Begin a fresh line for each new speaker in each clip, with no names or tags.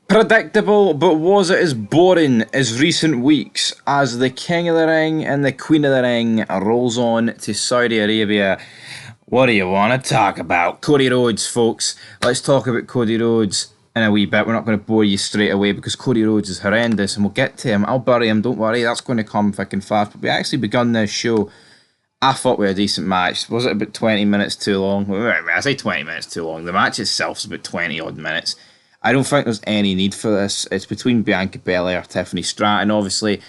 Predictable, but was it as boring as recent weeks as the King of the Ring and the Queen of the Ring rolls on to Saudi Arabia? What do you want to talk about? Cody Rhodes, folks. Let's talk about Cody Rhodes in a wee bit. We're not going to bore you straight away because Cody Rhodes is horrendous and we'll get to him. I'll bury him, don't worry. That's going to come thick and fast. But we actually begun this show. I thought we had a decent match. Was it about 20 minutes too long? I say 20 minutes too long. The match itself is about 20 odd minutes. I don't think there's any need for this. It's between Bianca Belair, Tiffany Stratton. Obviously,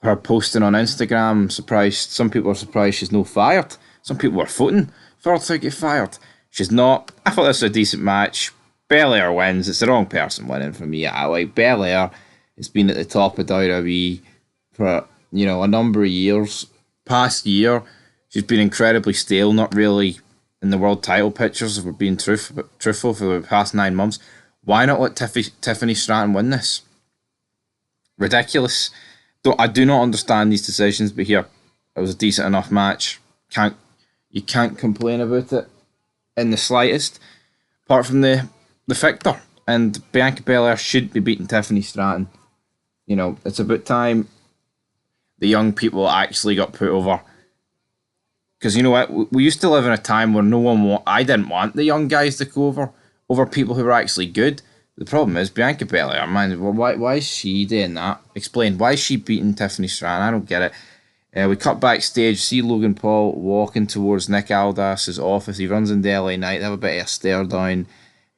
her posting on Instagram, surprised. Some people are surprised she's no fired. Some people are voting for her to get fired. She's not. I thought this was a decent match. Belair wins. It's the wrong person winning for me. I like Belair. It's been at the top of WWE for a number of years. Past year, she's been incredibly stale. Not really in the world title pictures, if we're being truthful, for the past 9 months. Why not let Tiffany Stratton win this? Ridiculous. I do not understand these decisions, but here, it was a decent enough match. You can't complain about it in the slightest, apart from the victor. And Bianca Belair should be beating Tiffany Stratton. It's about time the young people actually got put over. Because you know what? We used to live in a time where I didn't want the young guys to go over people who were actually good. The problem is Bianca Belair, man. Why is she doing that? Explain. Why is she beating Tiffany Stratton? I don't get it. We cut backstage, see Logan Paul walking towards Nick Aldas's office. He runs into LA Knight. They have a bit of a stare down.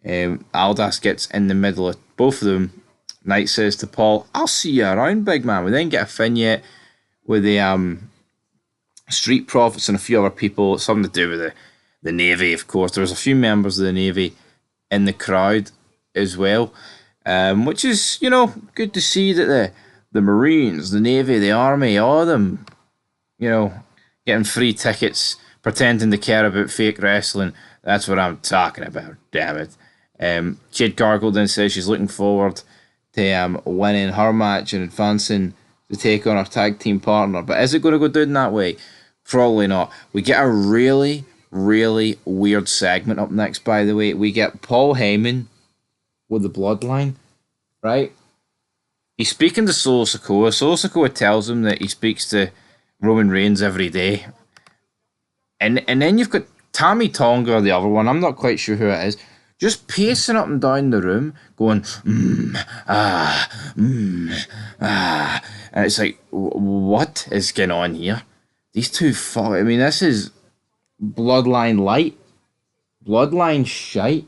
Aldas gets in the middle of both of them. Knight says to Paul, "I'll see you around, big man." We then get a vignette with the Street Profits and a few other people. It's something to do with the Navy, of course. There was a few members of the Navy in the crowd as well, which is, good to see that the Marines, the Navy, the Army, all of them, getting free tickets, pretending to care about fake wrestling. That's what I'm talking about, damn it. Jade Cargill then says she's looking forward to winning her match and advancing to take on her tag team partner. But is it going to go down that way? Probably not. We get a really weird segment up next, by the way. We get Paul Heyman with the Bloodline, right? He's speaking to Solo Sikoa. Solo Sikoa tells him that he speaks to Roman Reigns every day. And then you've got Tommy Tonga, or the other one, I'm not quite sure who it is, just pacing up and down the room, going, And it's like, what is going on here? These two, this is Bloodline light. Bloodline shite.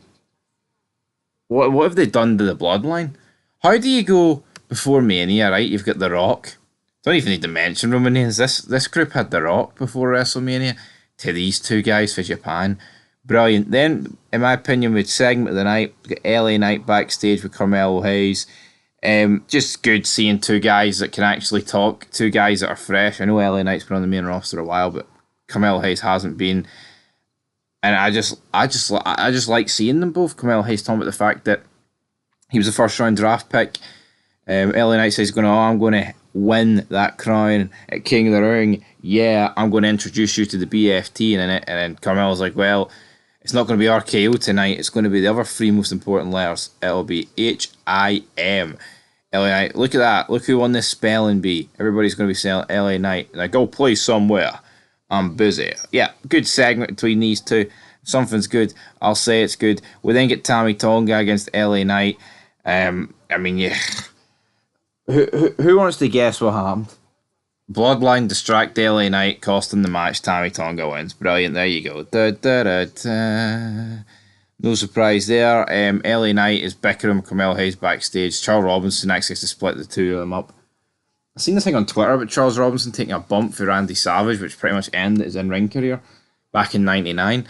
What have they done to the Bloodline? How do you go before Mania, right? You've got The Rock. Don't even need to mention Roman Reigns. This group had The Rock before WrestleMania. To these two guys for Japan. Brilliant. Then, in my opinion, with segment of the night, we got LA Knight backstage with Carmelo Hayes. Just good seeing two guys that can actually talk. Two guys that are fresh. I know LA Knight's been on the main roster a while, but Carmelo Hayes hasn't been. And I just like seeing them both. Carmelo Hayes talking about the fact that he was a first round draft pick. LA Knight says I'm going to win that crown at King of the Ring. Yeah, I'm going to introduce you to the BFT. And then Carmelo's like, well, it's not going to be RKO tonight. It's going to be the other three most important letters. It'll be HIM. LA Knight, look at that. Look who won this spelling bee. Everybody's going to be saying LA Knight. And I go play somewhere. I'm busy. Yeah, good segment between these two. Something's good. I'll say it's good. We then get Tommy Tonga against LA Knight. Yeah. Who wants to guess what happened? Bloodline distract LA Knight, costing the match. Tommy Tonga wins. Brilliant. There you go. No surprise there. LA Knight is bickering with Carmelo Hayes backstage. Charles Robinson actually has to split the two of them up. I've seen this thing on Twitter about Charles Robinson taking a bump for Randy Savage, which pretty much ended his in-ring career back in '99.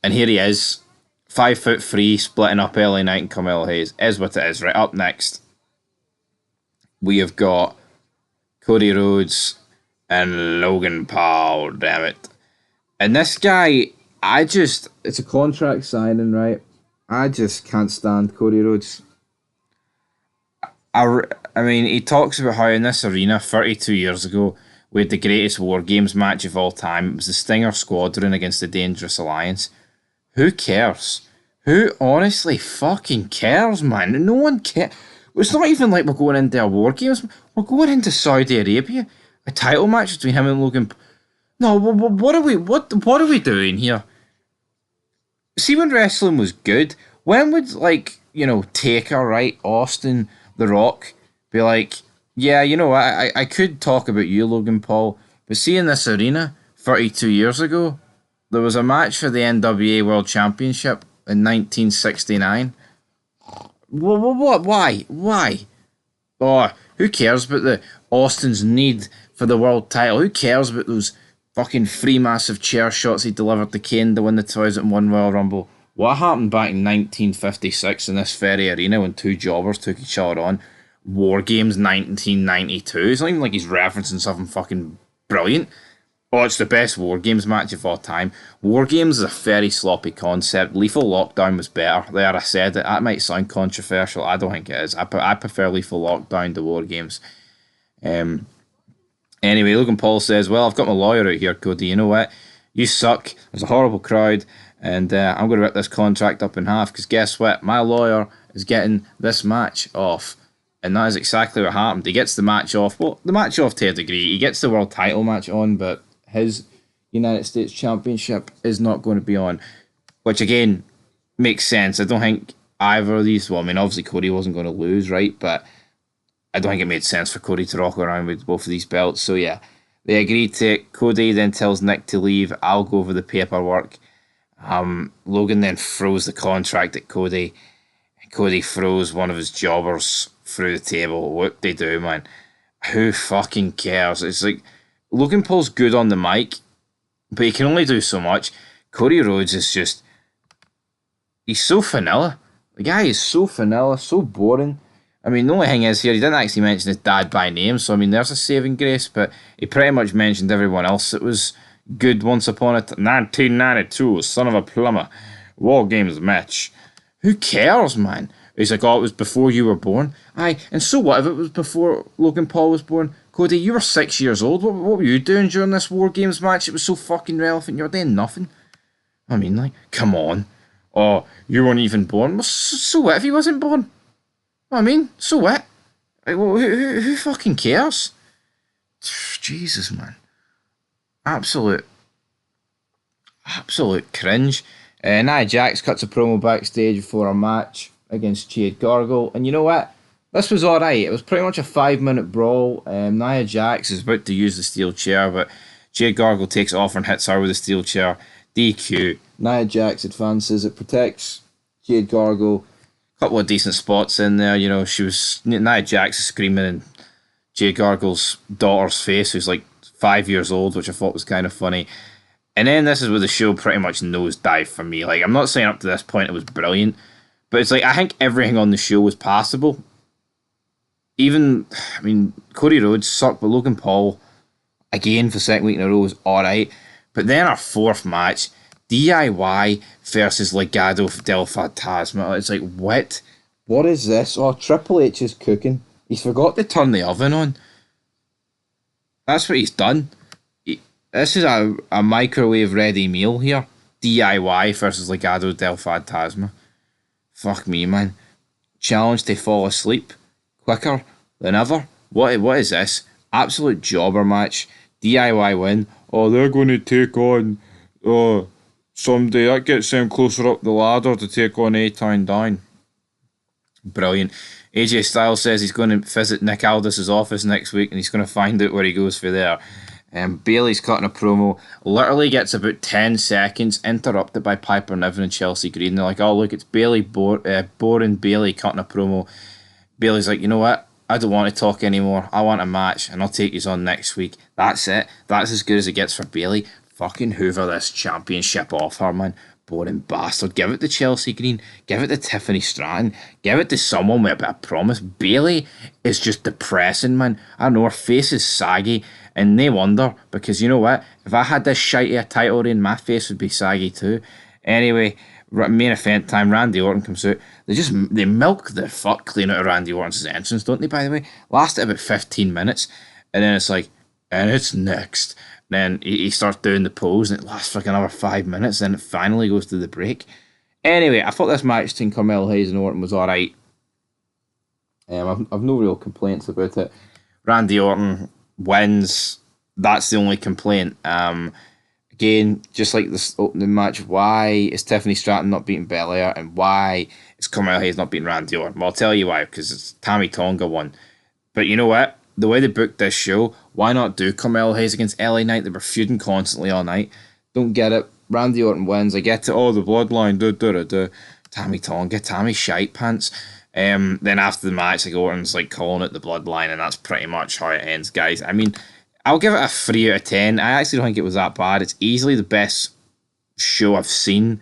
And here he is, 5'3", splitting up LA Knight and Carmelo Hayes. Is what it is. Right, up next, we have got Cody Rhodes and Logan Paul, damn it. And this guy, it's a contract signing, right? I just can't stand Cody Rhodes. He talks about how in this arena 32 years ago, we had the greatest War Games match of all time. It was the Stinger Squadron against the Dangerous Alliance. Who cares? Who honestly fucking cares, man? No one cares. It's not even like we're going into a War Games. We're going into Saudi Arabia. A title match between him and Logan. No, what are we doing here? See, when wrestling was good, when would, like, Taker, right, Austin, The Rock, be like, yeah, you know what, I could talk about you, Logan Paul, but see, in this arena 32 years ago, there was a match for the NWA World Championship in 1969. What? Why? Oh, who cares about the Austin's need for the world title? Who cares about those fucking three massive chair shots he delivered to Kane to win the 2001 Royal Rumble? What happened back in 1956 in this very arena when two jobbers took each other on? War Games 1992. It's not even like he's referencing something fucking brilliant. Oh, it's the best War Games match of all time. War Games is a very sloppy concept. Lethal Lockdown was better. There, I said it. That might sound controversial. I don't think it is. I prefer Lethal Lockdown to War Games. Anyway, Logan Paul says, well, I've got my lawyer out here, Cody. You know what? You suck. There's a horrible crowd. And I'm going to rip this contract up in half. Because guess what? My lawyer is getting this match off. And that is exactly what happened. He gets the match off. Well, the match off to a degree. He gets the world title match on, but his United States Championship is not going to be on. Which, again, makes sense. I don't think either of these... Well, I mean, obviously Cody wasn't going to lose, right? But I don't think it made sense for Cody to rock around with both of these belts. So, yeah, they agreed to it. Cody then tells Nick to leave. I'll go over the paperwork. Logan then throws the contract at Cody. Cody throws one of his jobbers through the table. What they do, man? Who fucking cares? It's like, Logan Paul's good on the mic, but he can only do so much. Cody Rhodes is just... He's so vanilla. The guy is so vanilla, so boring. I mean, the only thing is here, he didn't actually mention his dad by name, so I mean, there's a saving grace, but he pretty much mentioned everyone else that was good once upon a 1992, son of a plumber. War Games match. Who cares, man? He's like, oh, it was before you were born. Aye, and so what if it was before Logan Paul was born? Cody, you were 6 years old. What were you doing during this War Games match? It was so fucking relevant. You were doing nothing. I mean, like, come on. Oh, you weren't even born. Well, so what if he wasn't born? I mean, so what? Like, well, who fucking cares? Jesus, man. Absolute cringe. Nia Jax cuts a promo backstage before a match against Jade Gargle. And you know what? This was alright. It was pretty much a 5-minute brawl. Nia Jax is about to use the steel chair, but Jade Gargle takes it off and hits her with the steel chair. DQ. Nia Jax advances. It protects Jade Gargle. Couple of decent spots in there. You know, Nia Jax is screaming in Jade Gargle's daughter's face, who's like 5 years old, which I thought was kind of funny. And then this is where the show pretty much nosedived for me. Like, I'm not saying up to this point it was brilliant, but it's like, I think everything on the show was passable. Even, I mean, Cody Rhodes sucked, but Logan Paul, again, for the second week in a row, was alright. But then our fourth match, DIY versus Legado del Fantasma. It's like, what? What is this? Oh, Triple H is cooking. He's forgot to turn the oven on. That's what he's done. This is a microwave-ready meal here. DIY versus Legado del Fantasma. Fuck me, man. Challenge to fall asleep quicker than ever. What is this? Absolute jobber match. DIY win. Oh, they're going to take on somebody. That gets them closer up the ladder to take on A-Town Down. Brilliant. AJ Styles says he's going to visit Nick Aldis's office next week and he's going to find out where he goes for there. Bayley's cutting a promo, literally gets about 10 seconds, interrupted by Piper Niven and Chelsea Green. They're like, oh, look, it's Bayley, boring Bayley cutting a promo. Bayley's like, you know what? I don't want to talk anymore. I want a match, and I'll take you on next week. That's it. That's as good as it gets for Bayley. Fucking hoover this championship off her, man. Boring bastard. Give it to Chelsea Green. Give it to Tiffany Stratton. Give it to someone with a bit of promise. Bayley is just depressing, man. I know her face is saggy, and no wonder, because you know what? If I had this shitey a title reign, my face would be saggy too. Anyway, main event time, Randy Orton comes out. They milk the fuck clean out of Randy Orton's entrance, don't they, by the way? Lasted about 15 minutes, and then it's like, and it's next. Then he starts doing the pose, and it lasts for like another 5 minutes, then it finally goes to the break. Anyway, I thought this match between Carmelo Hayes and Orton was alright. I've no real complaints about it. Randy Orton wins. That's the only complaint. Again, just like this opening match, why is Tiffany Stratton not beating Belair, and why is Carmelo Hayes not beating Randy Orton? Well, I'll tell you why, because it's Tammy Tonga won. But you know what? The way they booked this show, why not do Carmelo Hayes against LA Knight? They were feuding constantly all night. Don't get it. Randy Orton wins. I get it. Oh, the bloodline. Tammy Tonga. Tammy shite pants. Then after the match, like Orton's like calling it the bloodline, and that's pretty much how it ends, guys. I mean, I'll give it a 3 out of 10. I actually don't think it was that bad. It's easily the best show I've seen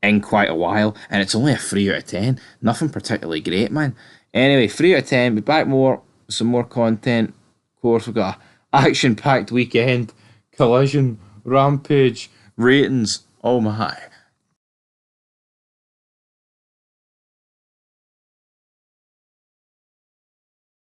in quite a while, and it's only a 3 out of 10. Nothing particularly great, man. Anyway, 3 out of 10. Be back more, some more content. Of course, we've got an action-packed weekend. Collision, Rampage, ratings. Oh my.